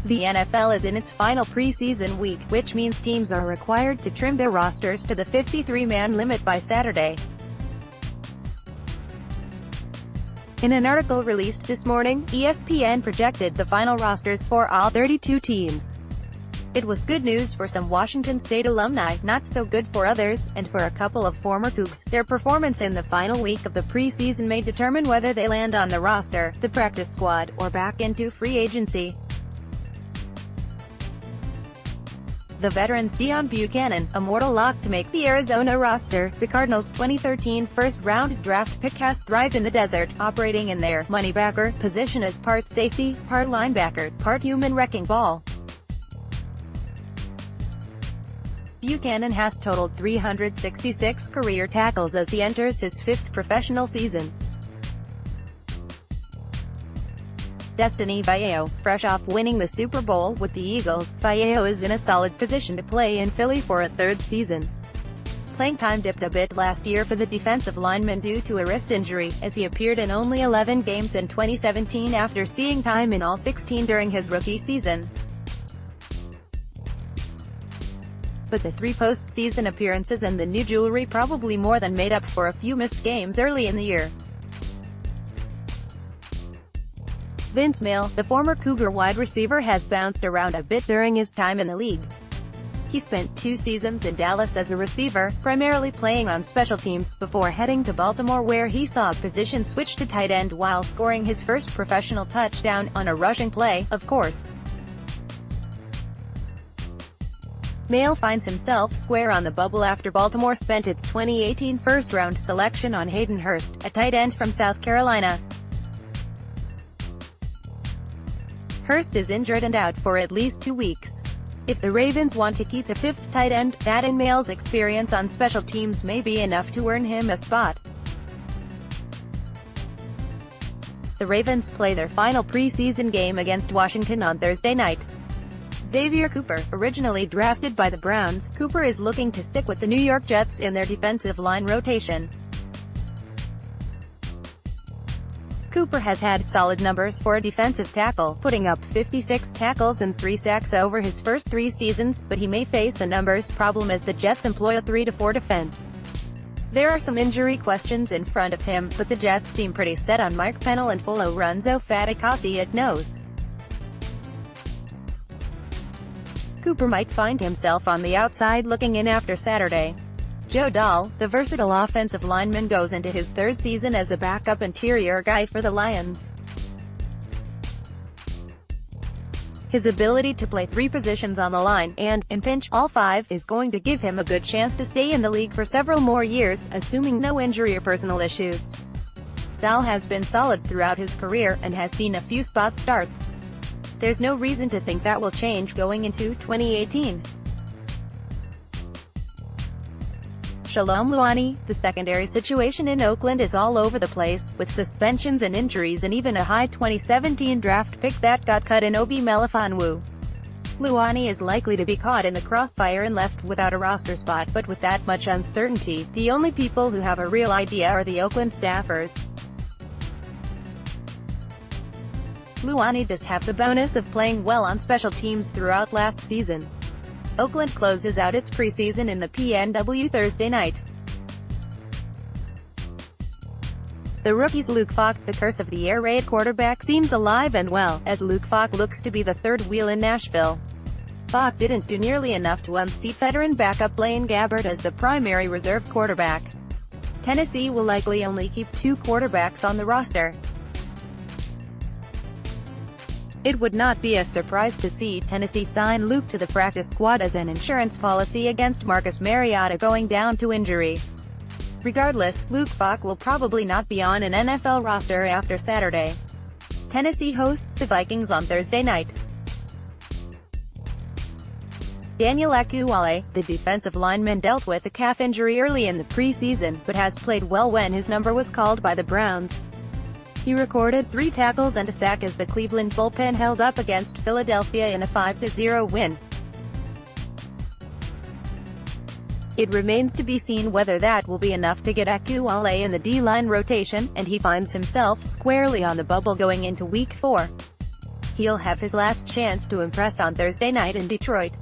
The NFL is in its final preseason week, which means teams are required to trim their rosters to the 53-man limit by Saturday. In an article released this morning, ESPN projected the final rosters for all 32 teams. It was good news for some Washington State alumni, not so good for others, and for a couple of former Cougs. Their performance in the final week of the preseason may determine whether they land on the roster, the practice squad, or back into free agency. The Veterans Deone Bucannon, a mortal lock to make the Arizona roster, the Cardinals' 2013 first-round draft pick, has thrived in the desert, operating in their moneybacker position as part safety, part linebacker, part human wrecking ball. Bucannon has totaled 366 career tackles as he enters his fifth professional season. Destiny Vallejo, fresh off winning the Super Bowl with the Eagles, Vallejo is in a solid position to play in Philly for a third season. Playing time dipped a bit last year for the defensive lineman due to a wrist injury, as he appeared in only 11 games in 2017 after seeing time in all 16 during his rookie season. But the 3 postseason appearances and the new jewelry probably more than made up for a few missed games early in the year. Vince Mayle, the former Cougar wide receiver, has bounced around a bit during his time in the league. He spent 2 seasons in Dallas as a receiver, primarily playing on special teams, before heading to Baltimore where he saw a position switch to tight end while scoring his first professional touchdown, on a rushing play, of course. Mayle finds himself square on the bubble after Baltimore spent its 2018 first-round selection on Hayden Hurst, a tight end from South Carolina. Hurst is injured and out for at least 2 weeks. If the Ravens want to keep the 5th tight end, that and Mayle's experience on special teams may be enough to earn him a spot. The Ravens play their final preseason game against Washington on Thursday night. Xavier Cooper, originally drafted by the Browns, Cooper is looking to stick with the New York Jets in their defensive line rotation. Cooper has had solid numbers for a defensive tackle, putting up 56 tackles and 3 sacks over his first 3 seasons, but he may face a numbers problem as the Jets employ a 3-4 defense. There are some injury questions in front of him, but the Jets seem pretty set on Mike Pennell and Folo Runzo Fatukasi at nose. Cooper might find himself on the outside looking in after Saturday. Joe Dahl, the versatile offensive lineman, goes into his 3rd season as a backup interior guy for the Lions. His ability to play 3 positions on the line, and, in pinch, all 5, is going to give him a good chance to stay in the league for several more years, assuming no injury or personal issues. Dahl has been solid throughout his career, and has seen a few spot starts. There's no reason to think that will change going into 2018. Shalom Luani, the secondary situation in Oakland is all over the place, with suspensions and injuries and even a high 2017 draft pick that got cut in Obi Melifonwu. Luani is likely to be caught in the crossfire and left without a roster spot, but with that much uncertainty, the only people who have a real idea are the Oakland staffers. Luani does have the bonus of playing well on special teams throughout last season. Oakland closes out its preseason in the PNW Thursday night. The rookie's Luke Falk, the curse of the air raid quarterback, seems alive and well, as Luke Falk looks to be the 3rd wheel in Nashville. Falk didn't do nearly enough to unseat veteran backup Blaine Gabbert as the primary reserve quarterback. Tennessee will likely only keep 2 quarterbacks on the roster. It would not be a surprise to see Tennessee sign Luke to the practice squad as an insurance policy against Marcus Mariota going down to injury. Regardless, Luke Falk will probably not be on an NFL roster after Saturday. Tennessee hosts the Vikings on Thursday night. Daniel Ekuwale, the defensive lineman, dealt with a calf injury early in the preseason, but has played well when his number was called by the Browns. He recorded 3 tackles and a sack as the Cleveland bullpen held up against Philadelphia in a 5-0 win. It remains to be seen whether that will be enough to get Ekuwale in the D-line rotation, and he finds himself squarely on the bubble going into Week 4. He'll have his last chance to impress on Thursday night in Detroit.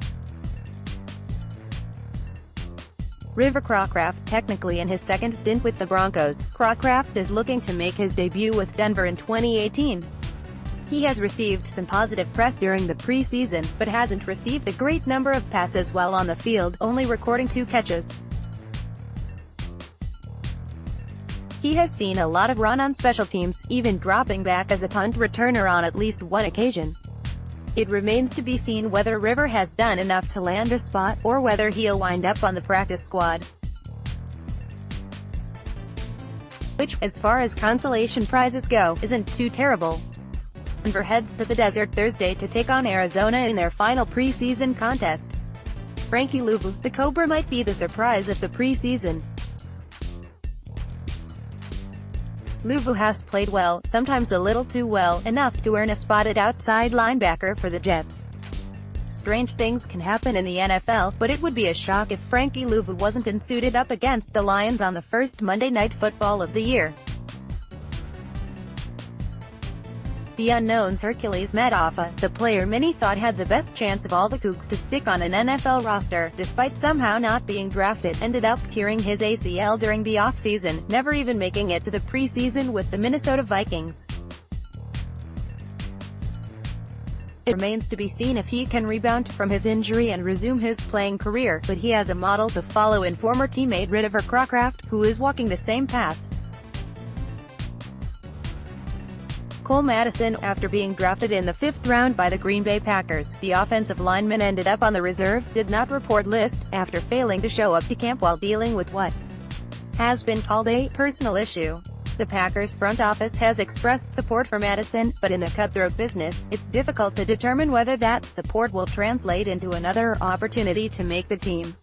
River Crocraft, technically in his second stint with the Broncos, Crocraft is looking to make his debut with Denver in 2018. He has received some positive press during the preseason, but hasn't received a great number of passes while on the field, only recording 2 catches. He has seen a lot of run on special teams, even dropping back as a punt returner on at least one occasion. It remains to be seen whether River has done enough to land a spot, or whether he'll wind up on the practice squad. Which, as far as consolation prizes go, isn't too terrible. Denver heads to the desert Thursday to take on Arizona in their final preseason contest. Frankie Louvu, the Cobra, might be the surprise of the preseason. Louvu has played well, sometimes a little too well, enough to earn a spot at outside linebacker for the Jets. Strange things can happen in the NFL, but it would be a shock if Frankie Louvu wasn't suited up against the Lions on the first Monday Night Football of the year. The unknown's Hercules Mataafa, the player many thought had the best chance of all the Cougs to stick on an NFL roster, despite somehow not being drafted, ended up tearing his ACL during the offseason, never even making it to the preseason with the Minnesota Vikings. It remains to be seen if he can rebound from his injury and resume his playing career, but he has a model to follow in former teammate River Crocraft, who is walking the same path. Cole Madison, after being drafted in the 5th round by the Green Bay Packers, the offensive lineman ended up on the reserve, did not report list, after failing to show up to camp while dealing with what has been called a personal issue. The Packers front office has expressed support for Madison, but in a cutthroat business, it's difficult to determine whether that support will translate into another opportunity to make the team.